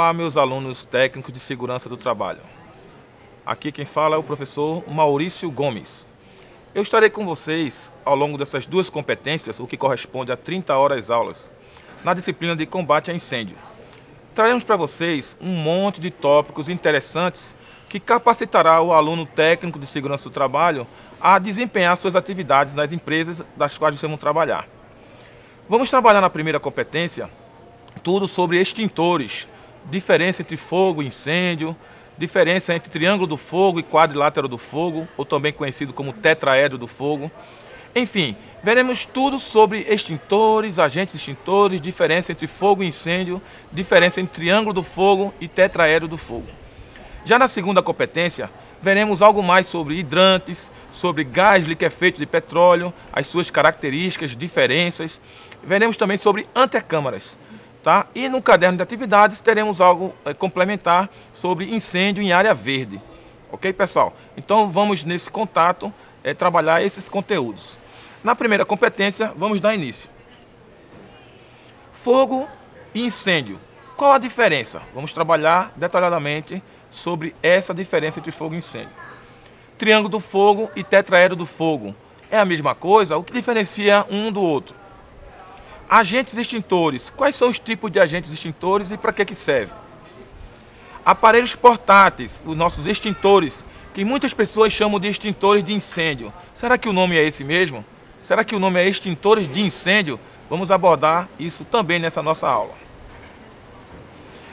Olá, meus alunos técnicos de segurança do trabalho. Aqui quem fala é o professor Maurício Gomes. Eu estarei com vocês ao longo dessas duas competências, o que corresponde a 30 horas aulas, na disciplina de combate a incêndio. Traremos para vocês um monte de tópicos interessantes que capacitará o aluno técnico de segurança do trabalho a desempenhar suas atividades nas empresas das quais vocês vão trabalhar. Vamos trabalhar na primeira competência tudo sobre extintores, diferença entre fogo e incêndio, diferença entre triângulo do fogo e quadrilátero do fogo, ou também conhecido como tetraedro do fogo. Enfim, veremos tudo sobre extintores, agentes extintores, diferença entre fogo e incêndio, diferença entre triângulo do fogo e tetraedro do fogo. Já na segunda competência, veremos algo mais sobre hidrantes, sobre gás liquefeito de petróleo, as suas características, diferenças. Veremos também sobre antecâmaras. Tá? E no caderno de atividades teremos algo complementar sobre incêndio em área verde. Ok, pessoal? Então vamos nesse contato trabalhar esses conteúdos. Na primeira competência, vamos dar início. Fogo e incêndio. Qual a diferença? Vamos trabalhar detalhadamente sobre essa diferença entre fogo e incêndio. Triângulo do fogo e tetraedro do fogo. É a mesma coisa? O que diferencia um do outro? Agentes extintores. Quais são os tipos de agentes extintores e para que serve? Aparelhos portáteis, os nossos extintores, que muitas pessoas chamam de extintores de incêndio. Será que o nome é esse mesmo? Será que o nome é extintores de incêndio? Vamos abordar isso também nessa nossa aula.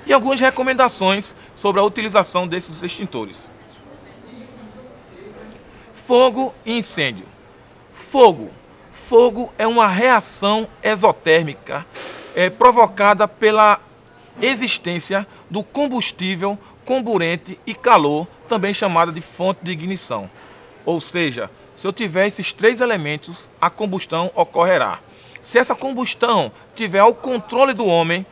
E algumas recomendações sobre a utilização desses extintores. Fogo e incêndio. Fogo. Fogo é uma reação exotérmica provocada pela existência do combustível, comburente e calor, também chamada de fonte de ignição. Ou seja, se eu tiver esses três elementos, a combustão ocorrerá. Se essa combustão tiver ao controle do homem,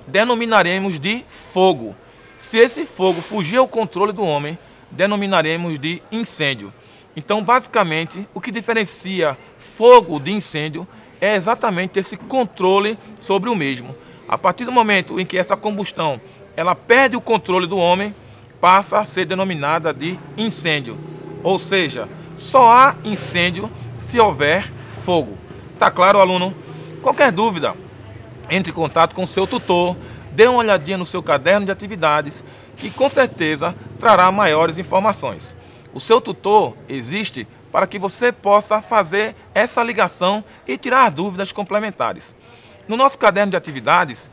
denominaremos de fogo. Se esse fogo fugir ao controle do homem, denominaremos de incêndio. Então, basicamente, o que diferencia fogo de incêndio é exatamente esse controle sobre o mesmo. A partir do momento em que essa combustão ela perde o controle do homem, passa a ser denominada de incêndio. Ou seja, só há incêndio se houver fogo. Tá claro, aluno? Qualquer dúvida, entre em contato com o seu tutor, dê uma olhadinha no seu caderno de atividades, que com certeza trará maiores informações. O seu tutor existe para que você possa fazer essa ligação e tirar dúvidas complementares. No nosso caderno de atividades,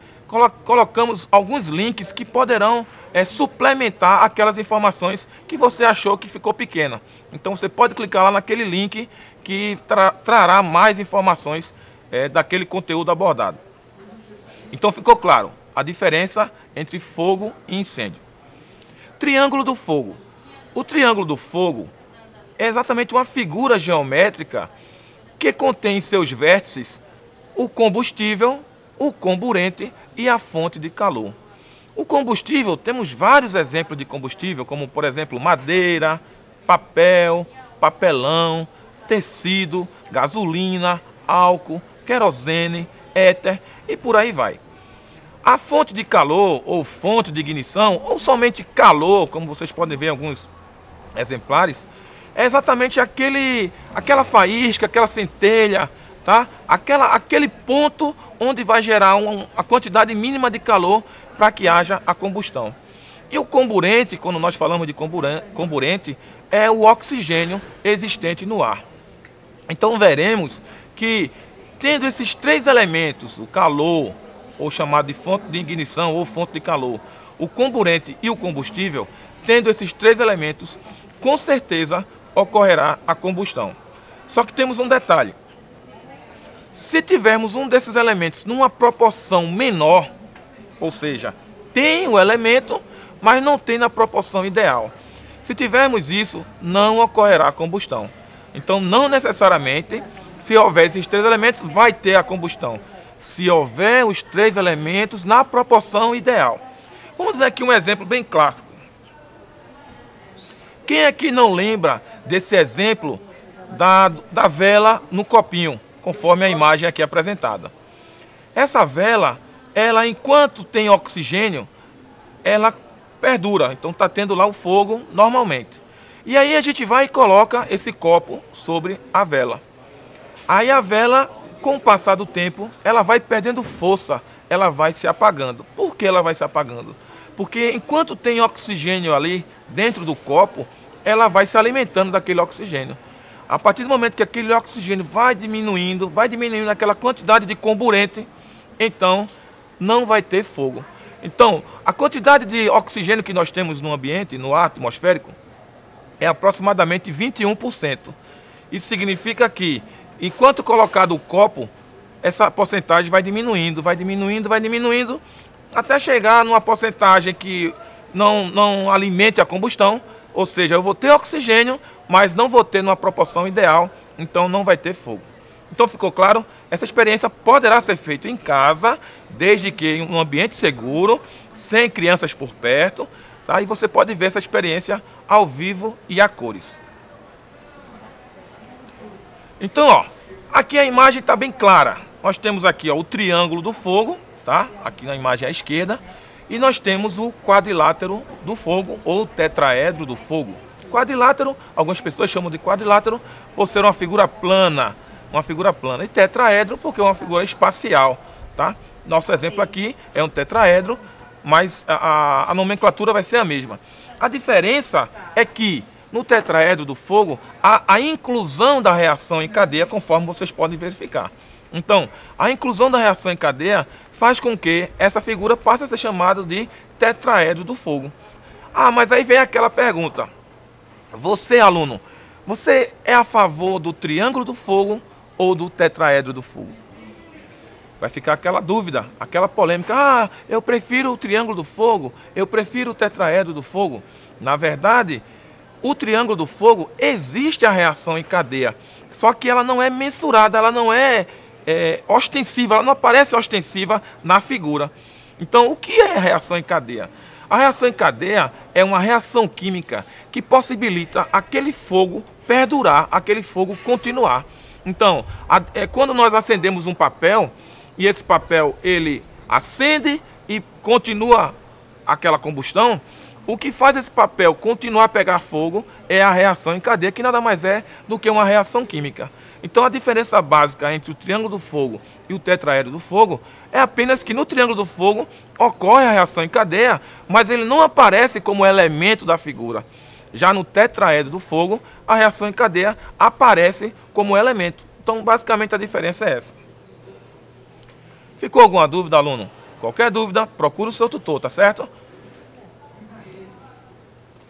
colocamos alguns links que poderão suplementar aquelas informações que você achou que ficou pequena. Então você pode clicar lá naquele link que trará mais informações daquele conteúdo abordado. Então ficou claro a diferença entre fogo e incêndio. Triângulo do fogo. O triângulo do fogo é exatamente uma figura geométrica que contém em seus vértices o combustível, o comburente e a fonte de calor. O combustível, temos vários exemplos de combustível, como por exemplo madeira, papel, papelão, tecido, gasolina, álcool, querosene, éter e por aí vai. A fonte de calor ou fonte de ignição, ou somente calor, como vocês podem ver em alguns exemplares, é exatamente aquela faísca, aquela centelha, tá? Aquele ponto onde vai gerar a quantidade mínima de calor para que haja a combustão. E o comburente, quando nós falamos de comburente, é o oxigênio existente no ar. Então veremos que, tendo esses três elementos, o calor, ou chamado de fonte de ignição ou fonte de calor, o comburente e o combustível, tendo esses três elementos, com certeza ocorrerá a combustão. Só que temos um detalhe. Se tivermos um desses elementos numa proporção menor, ou seja, tem o elemento, mas não tem na proporção ideal. Se tivermos isso, não ocorrerá a combustão. Então, não necessariamente, se houver esses três elementos, vai ter a combustão. Se houver os três elementos na proporção ideal. Vamos ver aqui um exemplo bem clássico. Quem aqui não lembra desse exemplo da vela no copinho, conforme a imagem aqui apresentada? Essa vela ela, enquanto tem oxigênio, ela perdura. Então está tendo lá o fogo normalmente. E aí a gente vai e coloca esse copo sobre a vela. Aí a vela, com o passar do tempo, ela vai perdendo força, ela vai se apagando. Por que ela vai se apagando? Porque enquanto tem oxigênio ali dentro do copo, ela vai se alimentando daquele oxigênio. A partir do momento que aquele oxigênio vai diminuindo aquela quantidade de comburente, então não vai ter fogo. Então, a quantidade de oxigênio que nós temos no ambiente, no ar atmosférico, é aproximadamente 21%. Isso significa que, enquanto colocado o copo, essa porcentagem vai diminuindo, até chegar numa porcentagem que não alimente a combustão, ou seja, eu vou ter oxigênio, mas não vou ter numa proporção ideal, então não vai ter fogo. Então ficou claro? Essa experiência poderá ser feita em casa, desde que em um ambiente seguro, sem crianças por perto, tá? E você pode ver essa experiência ao vivo e a cores. Então, ó, aqui a imagem está bem clara. Nós temos aqui, ó, o triângulo do fogo, tá? Aqui na imagem à esquerda. E nós temos o quadrilátero do fogo, ou tetraedro do fogo. Quadrilátero, algumas pessoas chamam de quadrilátero por ser uma figura plana. E tetraedro porque é uma figura espacial, tá? Nosso exemplo aqui é um tetraedro, mas a nomenclatura vai ser a mesma. A diferença é que no tetraedro do fogo há a inclusão da reação em cadeia, conforme vocês podem verificar. Então, a inclusão da reação em cadeia faz com que essa figura passe a ser chamada de tetraedro do fogo. Ah, mas aí vem aquela pergunta. Você, aluno, você é a favor do triângulo do fogo ou do tetraedro do fogo? Vai ficar aquela dúvida, aquela polêmica. Ah, eu prefiro o triângulo do fogo, eu prefiro o tetraedro do fogo. Na verdade, o triângulo do fogo existe a reação em cadeia, só que ela não é mensurada, ela não é ostensiva, ela não aparece ostensiva na figura. Então, o que é a reação em cadeia? A reação em cadeia é uma reação química que possibilita aquele fogo perdurar, aquele fogo continuar. Então, quando nós acendemos um papel, e esse papel ele acende e continua aquela combustão, o que faz esse papel continuar a pegar fogo é a reação em cadeia, que nada mais é do que uma reação química. Então a diferença básica entre o triângulo do fogo e o tetraedro do fogo é apenas que no triângulo do fogo ocorre a reação em cadeia, mas ele não aparece como elemento da figura. Já no tetraedro do fogo, a reação em cadeia aparece como elemento. Então basicamente a diferença é essa. Ficou alguma dúvida, aluno? Qualquer dúvida, procura o seu tutor, tá certo?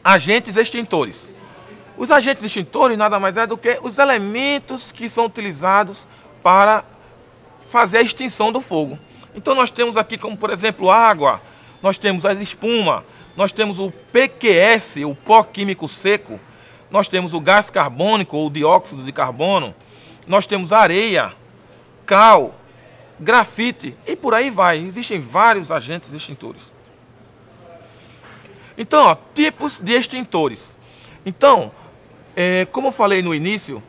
Agentes extintores. Os agentes extintores nada mais é do que os elementos que são utilizados para fazer a extinção do fogo. Então nós temos aqui como, por exemplo, água, nós temos a espuma, nós temos o PQS, o pó químico seco, nós temos o gás carbônico ou dióxido de carbono, nós temos areia, cal, grafite e por aí vai. Existem vários agentes extintores. Então, ó, tipos de extintores. Então, como eu falei no início,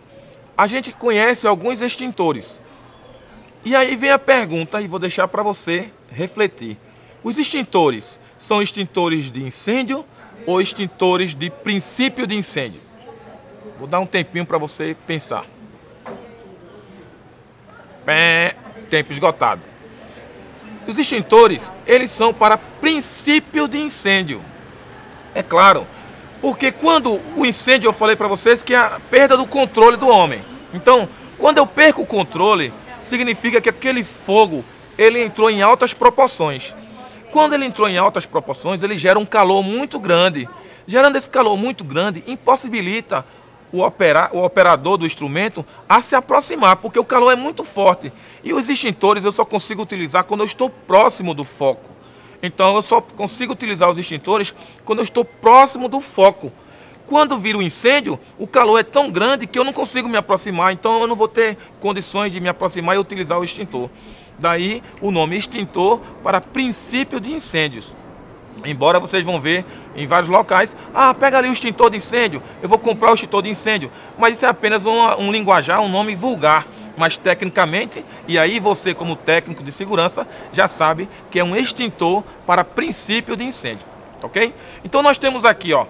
a gente conhece alguns extintores. E aí vem a pergunta, e vou deixar para você refletir. Os extintores são extintores de incêndio ou extintores de princípio de incêndio? Vou dar um tempinho para você pensar. Tempo esgotado. Os extintores, eles são para princípio de incêndio. É claro, porque quando o incêndio, eu falei para vocês que é a perda do controle do homem. Então, quando eu perco o controle, significa que aquele fogo, ele entrou em altas proporções. Quando ele entrou em altas proporções, ele gera um calor muito grande. Gerando esse calor muito grande, impossibilita o operador do instrumento a se aproximar, porque o calor é muito forte. E os extintores eu só consigo utilizar quando eu estou próximo do foco. Então eu só consigo utilizar os extintores quando eu estou próximo do foco. Quando vira um incêndio, o calor é tão grande que eu não consigo me aproximar, então eu não vou ter condições de me aproximar e utilizar o extintor. Daí o nome extintor para princípio de incêndios. Embora vocês vão ver em vários locais, pega ali o extintor de incêndio, eu vou comprar o extintor de incêndio. Mas isso é apenas um linguajar, um nome vulgar mas tecnicamente, e aí você como técnico de segurança já sabe que é um extintor para princípio de incêndio, ok? Então nós temos aqui, ó,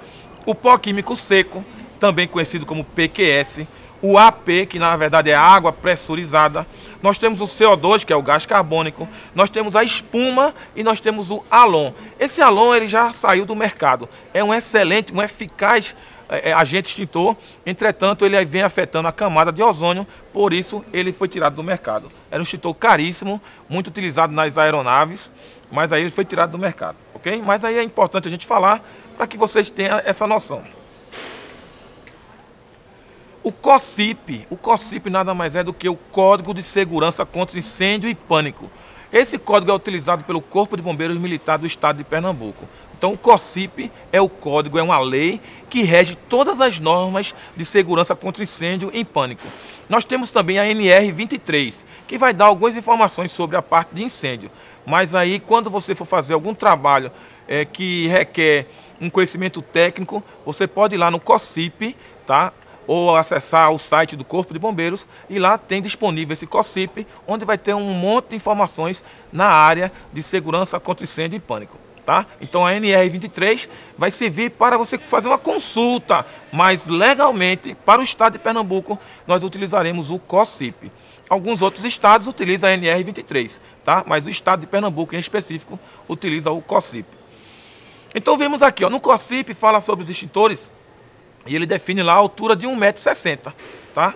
o pó químico seco, também conhecido como PQS, o AP, que na verdade é água pressurizada, nós temos o CO2, que é o gás carbônico, nós temos a espuma e nós temos o halon. Esse halon ele já saiu do mercado, é um excelente, um eficaz agente extintor, entretanto ele vem afetando a camada de ozônio, por isso ele foi tirado do mercado. Era um extintor caríssimo, muito utilizado nas aeronaves, mas aí ele foi tirado do mercado, ok? Mas aí é importante a gente falar para que vocês tenham essa noção. O COSCIP nada mais é do que o Código de Segurança contra Incêndio e Pânico. Esse código é utilizado pelo Corpo de Bombeiros Militar do Estado de Pernambuco. Então o COSCIP é o código, é uma lei que rege todas as normas de segurança contra incêndio e pânico. Nós temos também a NR23, que vai dar algumas informações sobre a parte de incêndio. Mas aí quando você for fazer algum trabalho que requer um conhecimento técnico, você pode ir lá no COSCIP, tá? Ou acessar o site do Corpo de Bombeiros e lá tem disponível esse COSCIP, onde vai ter um monte de informações na área de segurança contra incêndio e pânico. Tá? Então a NR23 vai servir para você fazer uma consulta, mas legalmente para o estado de Pernambuco nós utilizaremos o COSCIP. Alguns outros estados utilizam a NR23, tá? Mas o estado de Pernambuco em específico utiliza o COSCIP. Então vemos aqui, ó, no COSCIP fala sobre os extintores e ele define lá a altura de 1,60 m, tá?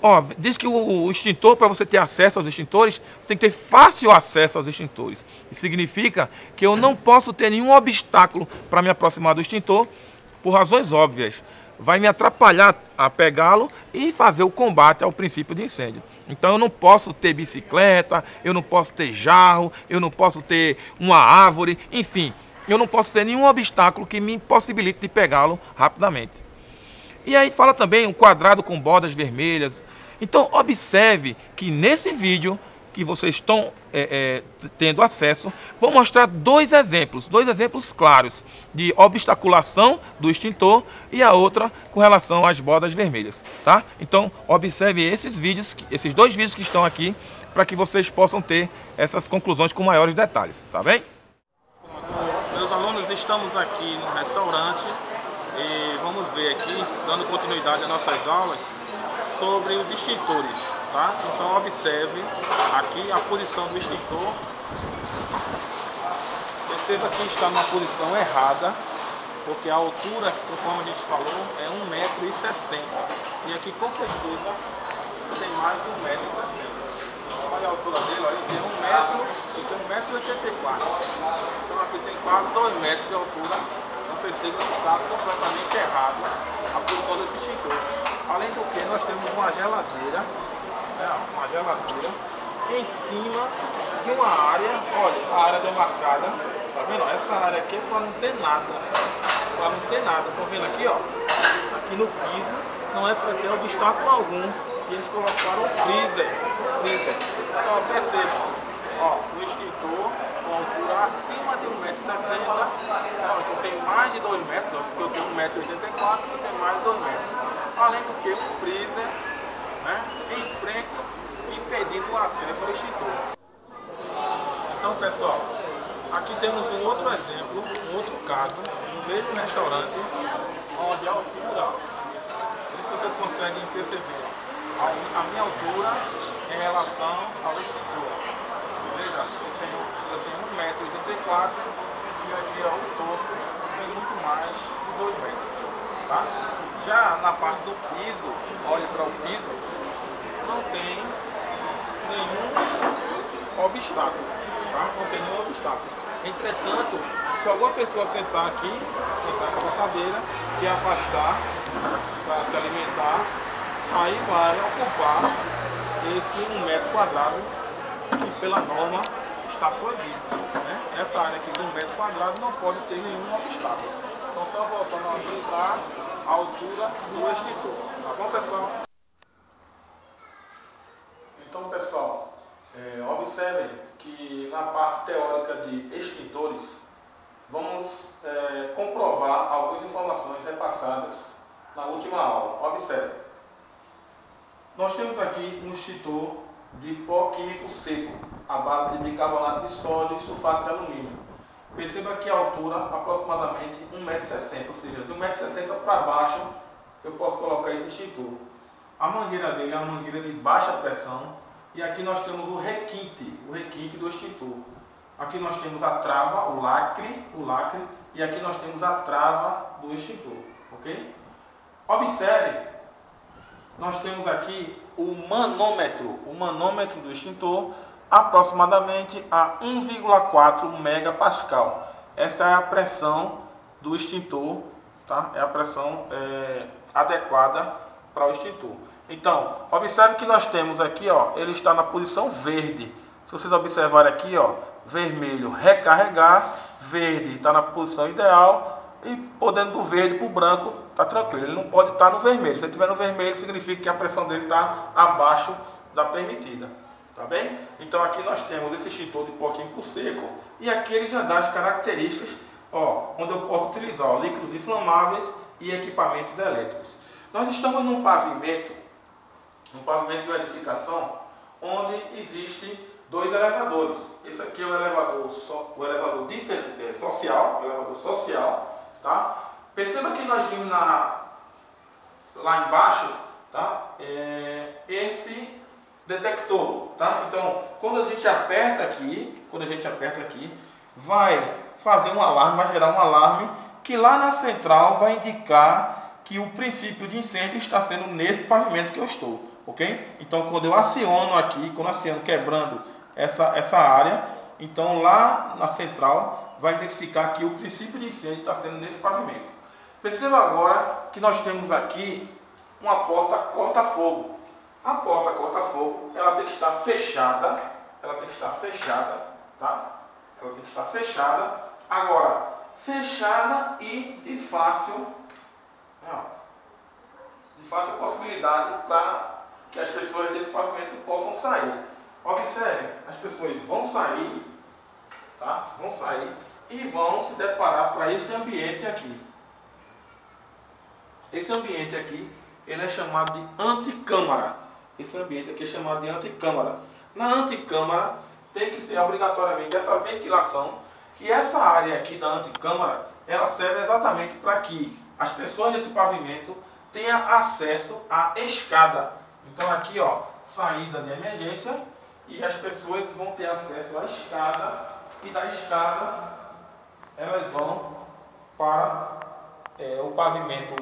Ó, diz que o extintor, para você ter acesso aos extintores, você tem que ter fácil acesso aos extintores. Isso significa que eu não posso ter nenhum obstáculo para me aproximar do extintor, por razões óbvias. Vai me atrapalhar a pegá-lo e fazer o combate ao princípio de incêndio. Então eu não posso ter bicicleta, eu não posso ter jarro, eu não posso ter uma árvore, enfim, eu não posso ter nenhum obstáculo que me impossibilite de pegá-lo rapidamente. E aí fala também um quadrado com bordas vermelhas. Então observe que nesse vídeo que vocês estão tendo acesso, vou mostrar dois exemplos claros de obstaculação do extintor e a outra com relação às bordas vermelhas, tá? Então observe esses dois vídeos que estão aqui para que vocês possam ter essas conclusões com maiores detalhes, tá bem? Meus alunos, estamos aqui no restaurante e vamos ver aqui, dando continuidade às nossas aulas, sobre os extintores, tá? Então observe aqui a posição do extintor. Perceba que está numa posição errada, porque a altura, conforme a gente falou, é 1,60 m. E aqui com certeza tem mais de 1,60 m. Olha a altura dele, olha, ele tem 1,84 m. Então aqui tem quase 2 metros de altura. Então perceba que está completamente errado a posição desse extintor. Além do que, nós temos uma geladeira, em cima de uma área, olha, a área demarcada, tá vendo? Essa área aqui é para não ter nada, estão vendo aqui, ó, aqui no piso, não é para ter obstáculo algum, e eles colocaram o freezer. Então percebam, ó, o extintor com altura acima de 1,60 m, então tem mais de 2 metros, ó, porque eu tenho 1,84 m, tem mais de 2 metros. Além do que o freezer, né, em frente, impedindo o acesso ao extintor. Então pessoal, aqui temos um outro exemplo, um outro caso, no mesmo restaurante, onde a altura, isso vocês conseguem perceber, a minha altura em relação ao extintor. Veja, eu tenho 1,84 m e aqui ó, o topo tem muito mais de 2 metros. Tá? Já na parte do piso, olhe para o piso, não tem nenhum obstáculo, tá? Não tem nenhum obstáculo. Entretanto, se alguma pessoa sentar aqui, sentar nessa cadeira e afastar para se alimentar, aí vai ocupar esse 1 metro quadrado que pela norma está proibido, né? Essa área aqui de 1 metro quadrado não pode ter nenhum obstáculo. Então só voltando aqui para a altura do extintor, tá bom pessoal? Então pessoal, observem que na parte teórica de extintores vamos comprovar algumas informações repassadas na última aula. Observe. Nós temos aqui um extintor de pó químico seco, à base de bicarbonato de sódio e sulfato de alumínio. Perceba que a altura aproximadamente 1,60 m, ou seja, de 1,60 m para baixo eu posso colocar esse extintor. A mangueira dele é uma mangueira de baixa pressão e aqui nós temos o requinte do extintor. Aqui nós temos a trava, o lacre e aqui nós temos a trava do extintor, ok? Observe, nós temos aqui o manômetro do extintor aproximadamente a 1,4 megapascal. Essa é a pressão do extintor, tá? É a pressão adequada para o extintor. Então, observe que nós temos aqui, ó, ele está na posição verde. Se vocês observarem aqui, ó, vermelho recarregar, verde está na posição ideal e podendo do verde para o branco está tranquilo. Ele não pode estar no vermelho. Se ele estiver no vermelho, significa que a pressão dele está abaixo da permitida. Tá bem? Então aqui nós temos esse extintor de pó químico seco e aqui ele já dá as características, ó, onde eu posso utilizar, ó, líquidos inflamáveis e equipamentos elétricos. Nós estamos num pavimento de edificação onde existem dois elevadores. Esse aqui é o elevador social, tá? Perceba que nós vimos lá embaixo, tá? Esse detector, tá? Então, quando a gente aperta aqui, vai fazer um alarme, vai gerar um alarme que lá na central vai indicar que o princípio de incêndio está sendo nesse pavimento que eu estou, ok? Então, quando eu aciono aqui, quebrando essa área, então lá na central vai identificar que o princípio de incêndio está sendo nesse pavimento. Perceba agora que nós temos aqui uma porta corta-fogo. A porta corta-fogo, ela tem que estar fechada, tá? Ela tem que estar fechada. Agora, fechada e de fácil possibilidade para que as pessoas desse pavimento possam sair. Observe, as pessoas vão sair, tá? Vão sair e vão se deparar para esse ambiente aqui. Esse ambiente aqui, ele é chamado de antecâmara. Esse ambiente aqui é chamado de antecâmara. Na antecâmara tem que ser obrigatoriamente essa ventilação. E essa área aqui da antecâmara, ela serve exatamente para que as pessoas desse pavimento tenham acesso à escada. Então aqui, ó, saída de emergência e as pessoas vão ter acesso à escada e da escada elas vão para o pavimento,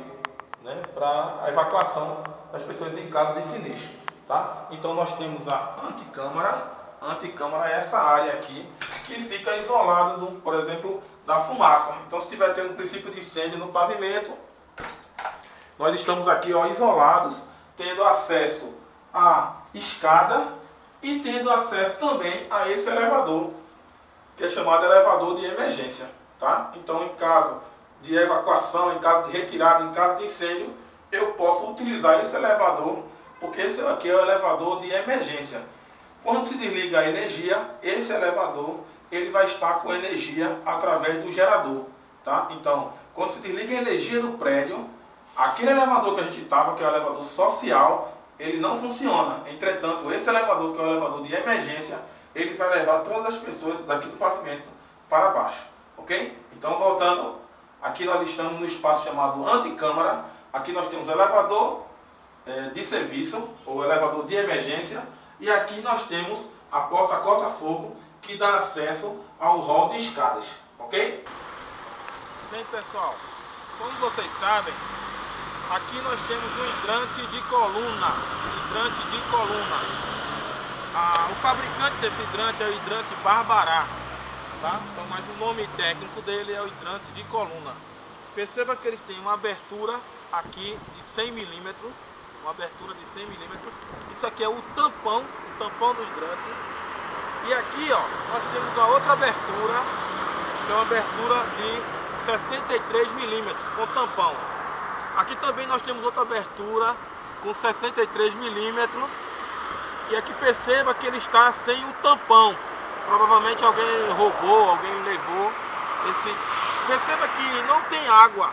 né, para a evacuação das pessoas em caso de sinistro, tá? Então nós temos a antecâmara. A antecâmara é essa área aqui que fica isolada, por exemplo, da fumaça. Então, se estiver tendo um princípio de incêndio no pavimento, nós estamos aqui, ó, isolados, tendo acesso à escada e tendo acesso também a esse elevador, que é chamado elevador de emergência, tá? Então, em caso de evacuação, em caso de retirada, em caso de incêndio, eu posso utilizar esse elevador, porque esse aqui é o elevador de emergência. Quando se desliga a energia, esse elevador ele vai estar com energia através do gerador, tá? Então, quando se desliga a energia do prédio, aquele elevador que a gente estava, que é o elevador social, ele não funciona. Entretanto, esse elevador, que é o elevador de emergência, ele vai levar todas as pessoas daqui do pavimento para baixo, ok? Então, voltando, aqui nós estamos no espaço chamado antecâmara. Aqui nós temos o elevador de serviço, ou elevador de emergência, e aqui nós temos a porta corta-fogo, que dá acesso ao hall de escadas, ok? Bem, pessoal, como vocês sabem, aqui nós temos um hidrante de coluna. O fabricante desse hidrante é o hidrante Barbará, tá? Então, mas o nome técnico dele é o hidrante de coluna. Perceba que eles têm uma abertura aqui de 100 milímetros. Uma abertura de 100 milímetros. Isso aqui é o tampão do hidrante. E aqui, ó, nós temos a outra abertura, que é uma abertura de 63 milímetros com tampão. Aqui também nós temos outra abertura com 63 milímetros. E aqui perceba que ele está sem o tampão. Provavelmente alguém roubou, alguém levou esse. Perceba que não tem água.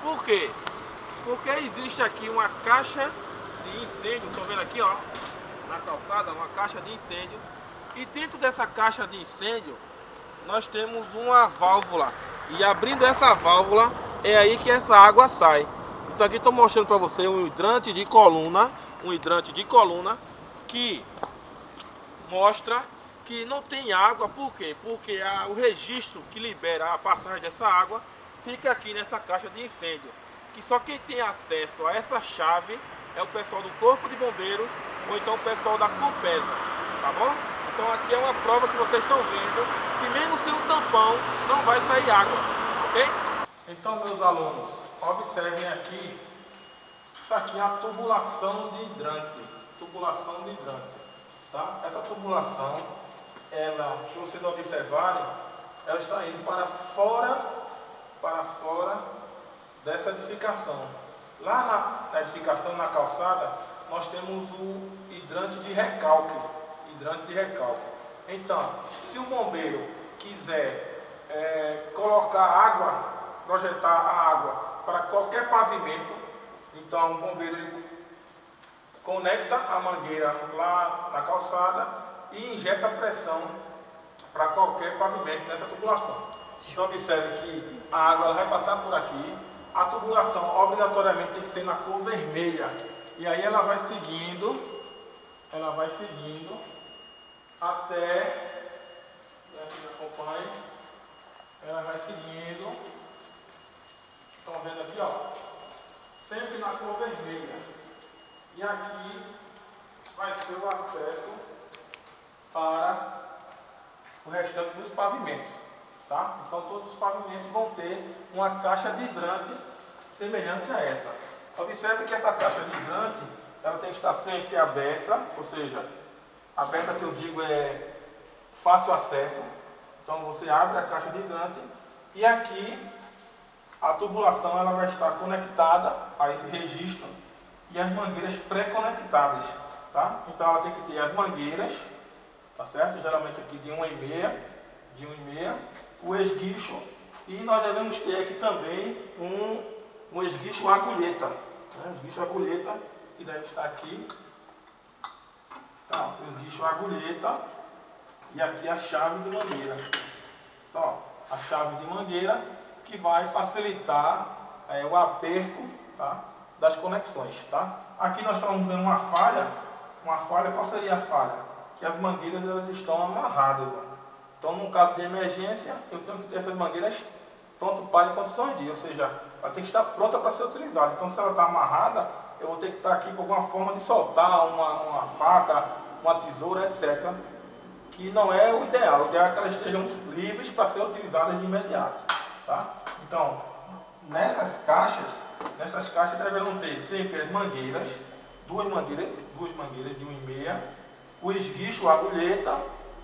Por quê? Porque existe aqui uma caixa de incêndio, estou vendo aqui, ó, na calçada, uma caixa de incêndio. E dentro dessa caixa de incêndio, nós temos uma válvula. E abrindo essa válvula, é aí que essa água sai. Então aqui estou mostrando para você um hidrante de coluna, que mostra que não tem água. Por quê? Porque o registro que libera a passagem dessa água fica aqui nessa caixa de incêndio. Que só quem tem acesso a essa chave é o pessoal do Corpo de Bombeiros ou então o pessoal da Compesa, tá bom? Então aqui é uma prova que vocês estão vendo que mesmo sendo tampão não vai sair água, ok? Então, meus alunos, observem aqui, isso aqui é a tubulação de hidrante, tá? Essa tubulação, ela, se vocês observarem, ela está indo para fora dessa edificação. Lá na edificação, na calçada, nós temos o hidrante de recalque. Então, se o bombeiro quiser colocar água, projetar a água para qualquer pavimento, então o bombeiro ele conecta a mangueira lá na calçada e injeta pressão para qualquer pavimento nessa tubulação. Então observe que a água ela vai passar por aqui. A tubulação obrigatoriamente tem que ser na cor vermelha. E aí ela vai seguindo até, aqui me acompanhe, ela vai seguindo, estão vendo aqui, ó, sempre na cor vermelha. E aqui vai ser o acesso para o restante dos pavimentos, tá? Então todos os pavimentos vão ter uma caixa de hidrante semelhante a essa. Observe que essa caixa de hidrante, ela tem que estar sempre aberta, ou seja, aberta que eu digo é fácil acesso. Então você abre a caixa de hidrante e aqui a tubulação ela vai estar conectada a esse registro e as mangueiras pré-conectadas, tá? Então ela tem que ter as mangueiras, tá certo? Geralmente aqui de 1,5, o esguicho, e nós devemos ter aqui também um esguicho agulheta, né? Esguicho agulheta que deve estar aqui, tá? O esguicho agulheta e aqui a chave de mangueira. Então, ó, a chave de mangueira que vai facilitar o aperto, tá, das conexões, tá? Aqui nós estamos vendo uma falha. Qual seria a falha? Que as mangueiras elas estão amarradas, ó. Então, num caso de emergência, eu tenho que ter essas mangueiras pronto para em condições de, ou seja, ela tem que estar pronta para ser utilizada. Então, se ela está amarrada, eu vou ter que estar aqui com alguma forma de soltar uma faca, uma tesoura, etc. Que não é o ideal. O ideal é que elas estejam livres para ser utilizadas de imediato, tá? Então, nessas caixas deverão ter sempre as mangueiras, duas mangueiras de 1,5, o esguicho, a agulheta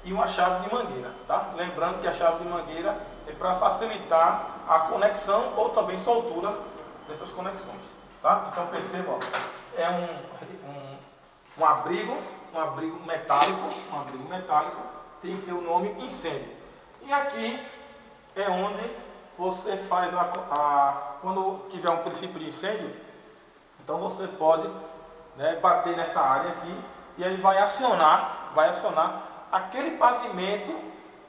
e uma chave de mangueira, tá? Lembrando que a chave de mangueira é para facilitar a conexão ou também soltura dessas conexões, tá? Então percebam, é um abrigo metálico, tem que ter o nome incêndio. E aqui é onde você faz quando tiver um princípio de incêndio, então você pode, né, bater nessa área aqui e aí vai acionar aquele pavimento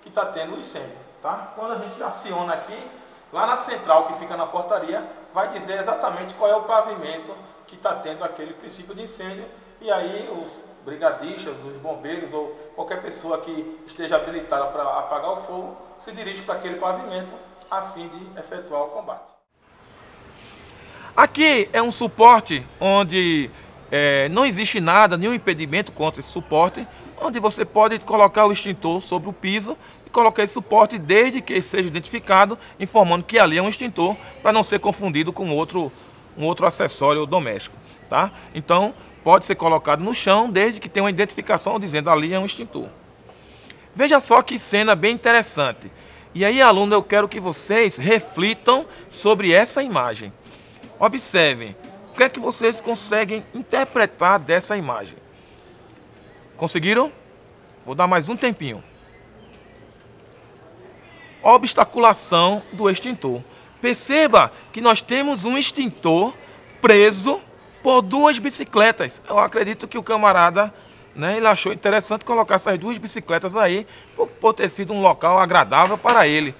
que está tendo o incêndio, tá? Quando a gente aciona aqui, lá na central que fica na portaria, vai dizer exatamente qual é o pavimento que está tendo aquele princípio de incêndio, e aí os brigadistas, os bombeiros ou qualquer pessoa que esteja habilitada para apagar o fogo se dirige para aquele pavimento a fim de efetuar o combate. Aqui é um suporte onde não existe nada, nenhum impedimento contra esse suporte, onde você pode colocar o extintor sobre o piso e colocar esse suporte desde que seja identificado, informando que ali é um extintor, para não ser confundido com um outro acessório doméstico, tá? Então, pode ser colocado no chão desde que tenha uma identificação dizendo ali é um extintor. Veja só que cena bem interessante. E aí, aluno, eu quero que vocês reflitam sobre essa imagem. Observem, o que é que vocês conseguem interpretar dessa imagem? Conseguiram? Vou dar mais um tempinho. Obstaculação do extintor. Perceba que nós temos um extintor preso por 2 bicicletas. Eu acredito que o camarada, né, ele achou interessante colocar essas 2 bicicletas aí, por ter sido um local agradável para ele.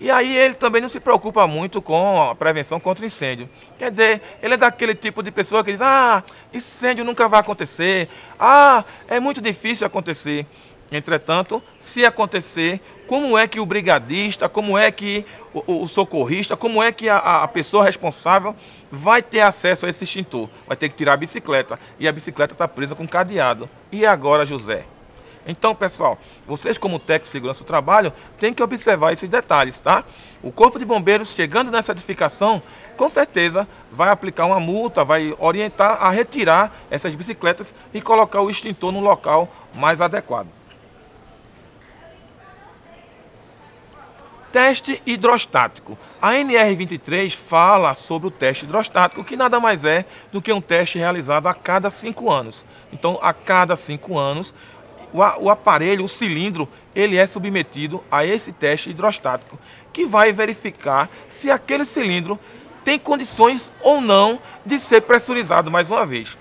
E aí ele também não se preocupa muito com a prevenção contra incêndio. Quer dizer, ele é daquele tipo de pessoa que diz, ah, incêndio nunca vai acontecer, ah, é muito difícil acontecer. Entretanto, se acontecer, como é que o brigadista, como é que o socorrista, como é que a pessoa responsável vai ter acesso a esse extintor? Vai ter que tirar a bicicleta, e a bicicleta está presa com cadeado. E agora, José? Então, pessoal, vocês como técnico de segurança do trabalho, têm que observar esses detalhes, tá? O Corpo de Bombeiros, chegando nessa edificação, com certeza vai aplicar uma multa, vai orientar a retirar essas bicicletas e colocar o extintor no local mais adequado. Teste hidrostático. A NR23 fala sobre o teste hidrostático, que nada mais é do que um teste realizado a cada 5 anos. Então, a cada 5 anos, o aparelho, o cilindro, ele é submetido a esse teste hidrostático, que vai verificar se aquele cilindro tem condições ou não de ser pressurizado mais uma vez.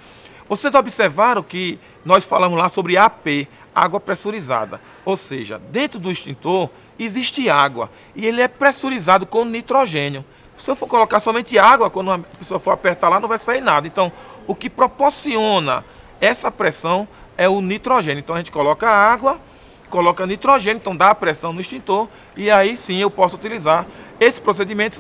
Vocês observaram que nós falamos lá sobre AP, água pressurizada, ou seja, dentro do extintor existe água e ele é pressurizado com nitrogênio. Se eu for colocar somente água, quando a pessoa for apertar lá, não vai sair nada. Então, o que proporciona essa pressão é o nitrogênio. Então, a gente coloca água, coloca nitrogênio, então dá a pressão no extintor e aí sim eu posso utilizar. Esse procedimento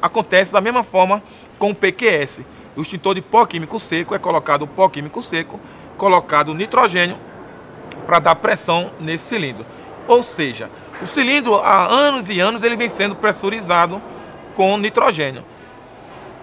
acontece da mesma forma com o PQS. O extintor de pó químico seco é colocado o pó químico seco, colocado nitrogênio para dar pressão nesse cilindro. Ou seja, o cilindro há anos e anos ele vem sendo pressurizado com nitrogênio.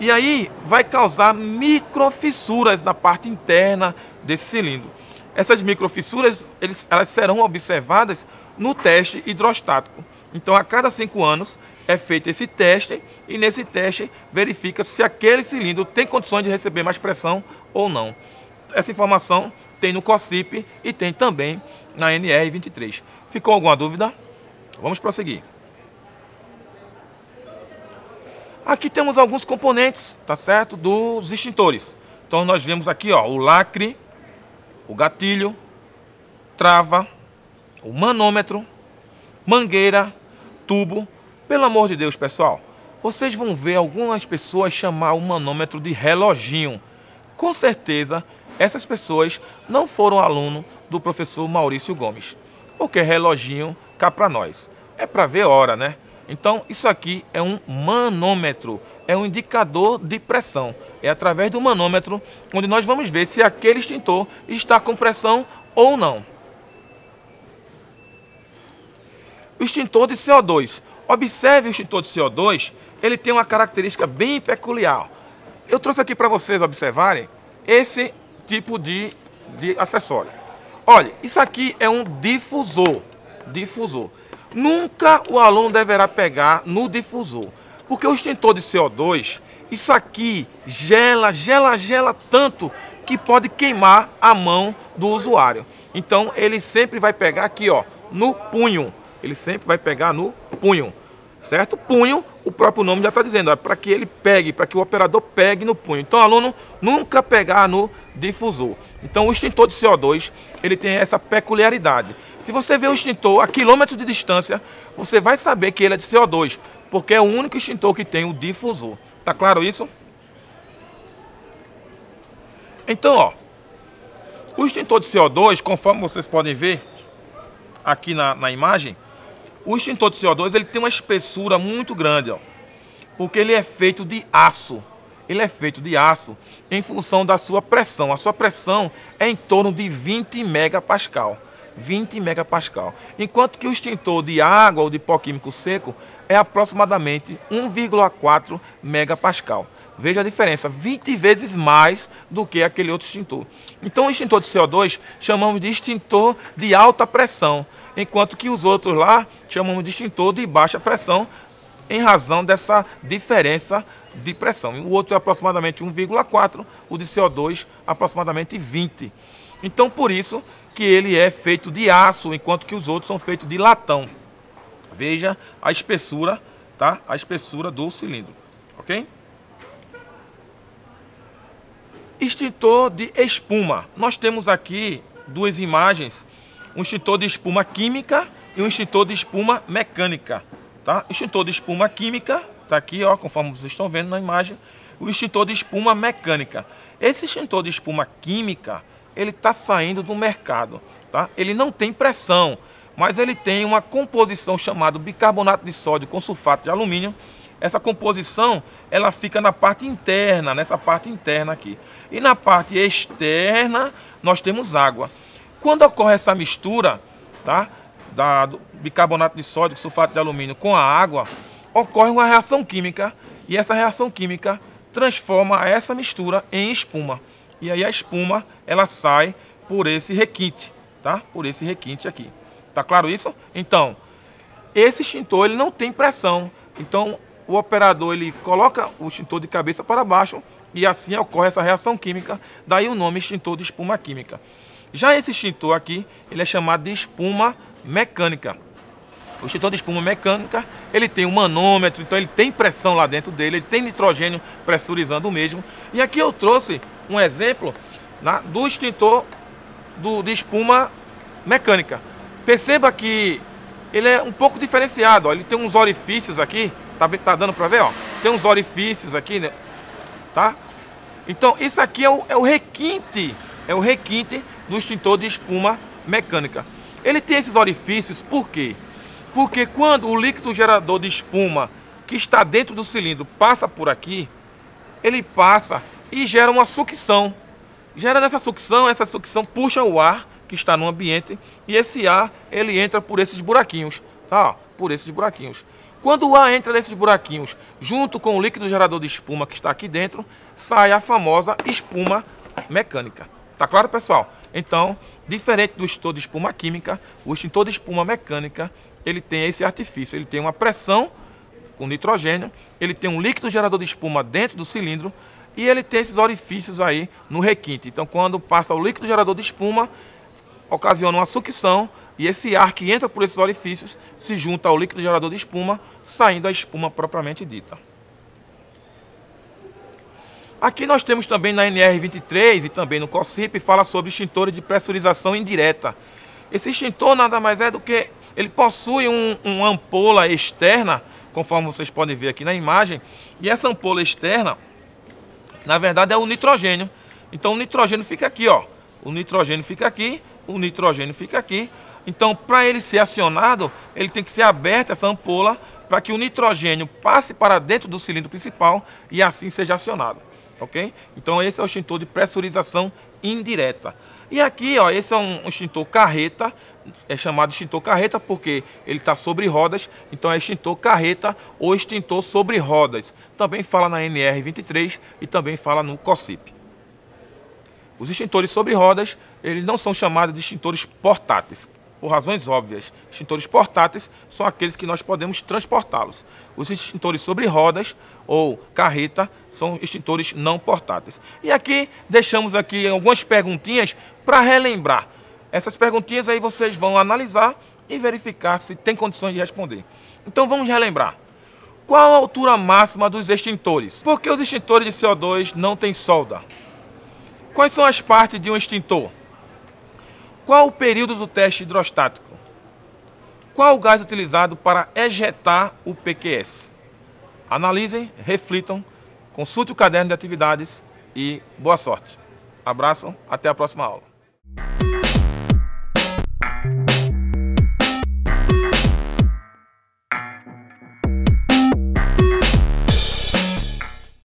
E aí vai causar microfissuras na parte interna desse cilindro. Essas microfissuras elas serão observadas no teste hidrostático. Então a cada 5 anos é feito esse teste e nesse teste verifica se aquele cilindro tem condições de receber mais pressão ou não. Essa informação tem no COSIP e tem também na NR23. Ficou alguma dúvida? Vamos prosseguir. Aqui temos alguns componentes, tá certo, dos extintores. Então nós vemos aqui, ó, o lacre, o gatilho, trava, o manômetro, mangueira, tubo. Pelo amor de Deus, pessoal, vocês vão ver algumas pessoas chamar o manômetro de reloginho. Com certeza, essas pessoas não foram aluno do professor Maurício Gomes. Porque reloginho cá para nós. É para ver hora, né? Então, isso aqui é um manômetro. É um indicador de pressão. É através do manômetro onde nós vamos ver se aquele extintor está com pressão ou não. O extintor de CO2. Observe o extintor de CO2, ele tem uma característica bem peculiar. Eu trouxe aqui para vocês observarem esse tipo de acessório. Olha, isso aqui é um difusor. Nunca o aluno deverá pegar no difusor, porque o extintor de CO2, isso aqui gela tanto que pode queimar a mão do usuário. Então ele sempre vai pegar aqui, ó, no punho. Ele sempre vai pegar no punho, certo? Punho, o próprio nome já está dizendo, para que ele pegue, para que o operador pegue no punho. Então o aluno nunca pegar no difusor. Então o extintor de CO2, ele tem essa peculiaridade. Se você vê o extintor a quilômetros de distância, você vai saber que ele é de CO2, porque é o único extintor que tem o difusor. Tá claro isso? Então, ó, o extintor de CO2, conforme vocês podem ver aqui na imagem, o extintor de CO2 ele tem uma espessura muito grande, ó, porque ele é feito de aço. Ele é feito de aço em função da sua pressão. A sua pressão é em torno de 20 megapascal. 20 megapascal. Enquanto que o extintor de água ou de pó químico seco é aproximadamente 1,4 megapascal. Veja a diferença, 20 vezes mais do que aquele outro extintor. Então o extintor de CO2 chamamos de extintor de alta pressão, enquanto que os outros lá chamamos de extintor de baixa pressão, em razão dessa diferença de pressão. O outro é aproximadamente 1,4, o de CO2 aproximadamente 20. Então por isso que ele é feito de aço, enquanto que os outros são feitos de latão. Veja a espessura, tá? A espessura do cilindro, ok? Extintor de espuma. Nós temos aqui duas imagens, um extintor de espuma química e um extintor de espuma mecânica. Tá? Extintor de espuma química, está aqui, ó, conforme vocês estão vendo na imagem, o extintor de espuma mecânica. Esse extintor de espuma química, ele está saindo do mercado. Tá? Ele não tem pressão, mas ele tem uma composição chamada bicarbonato de sódio com sulfato de alumínio. Essa composição, ela fica na parte interna, nessa parte interna aqui. E na parte externa, nós temos água. Quando ocorre essa mistura, tá, do bicarbonato de sódio com sulfato de alumínio com a água, ocorre uma reação química. E essa reação química transforma essa mistura em espuma. E aí a espuma, ela sai por esse requinte, tá? Por esse requinte aqui. Tá claro isso? Então, esse extintor, ele não tem pressão. Então, o operador, ele coloca o extintor de cabeça para baixo e assim ocorre essa reação química. Daí o nome extintor de espuma química. Já esse extintor aqui, ele é chamado de espuma mecânica. O extintor de espuma mecânica, ele tem um manômetro, então ele tem pressão lá dentro dele, ele tem nitrogênio pressurizando o mesmo. E aqui eu trouxe um exemplo do extintor de espuma mecânica. Perceba que ele é um pouco diferenciado, ó. Ele tem uns orifícios aqui, tá dando para ver, ó? Tem uns orifícios aqui, né? Tá? Então isso aqui é o requinte do extintor de espuma mecânica. Ele tem esses orifícios, por quê? Porque quando o líquido gerador de espuma que está dentro do cilindro passa por aqui, ele passa e gera uma sucção. Gera essa sucção puxa o ar que está no ambiente e esse ar, ele entra por esses buraquinhos, tá? Por esses buraquinhos. Quando o ar entra nesses buraquinhos, junto com o líquido gerador de espuma que está aqui dentro, sai a famosa espuma mecânica. Tá claro, pessoal? Então, diferente do extintor de espuma química, o extintor de espuma mecânica, ele tem esse artifício, ele tem uma pressão com nitrogênio, ele tem um líquido gerador de espuma dentro do cilindro e ele tem esses orifícios aí no requinte. Então, quando passa o líquido gerador de espuma, ocasiona uma sucção e esse ar que entra por esses orifícios se junta ao líquido gerador de espuma, saindo a espuma propriamente dita. Aqui nós temos também na NR23 e também no COSIP, fala sobre extintores de pressurização indireta. Esse extintor nada mais é do que, ele possui uma ampola externa, conforme vocês podem ver aqui na imagem, e essa ampola externa, na verdade é o nitrogênio. Então o nitrogênio fica aqui, ó. O nitrogênio fica aqui, o nitrogênio fica aqui. Então, para ele ser acionado, ele tem que ser aberta essa ampola para que o nitrogênio passe para dentro do cilindro principal e assim seja acionado. Ok? Então, esse é o extintor de pressurização indireta. E aqui, ó, esse é um extintor carreta, é chamado extintor carreta porque ele está sobre rodas, então é extintor carreta ou extintor sobre rodas. Também fala na NR23 e também fala no COSIP. Os extintores sobre rodas, eles não são chamados de extintores portáteis, por razões óbvias. Extintores portáteis são aqueles que nós podemos transportá-los. Os extintores sobre rodas ou carreta são extintores não portáteis. E aqui deixamos aqui algumas perguntinhas para relembrar. Essas perguntinhas aí vocês vão analisar e verificar se tem condições de responder. Então vamos relembrar. Qual a altura máxima dos extintores? Por que os extintores de CO2 não têm solda? Quais são as partes de um extintor? Qual o período do teste hidrostático? Qual o gás utilizado para ejetar o PQS? Analisem, reflitam, consulte o caderno de atividades e boa sorte. Abraço, até a próxima aula.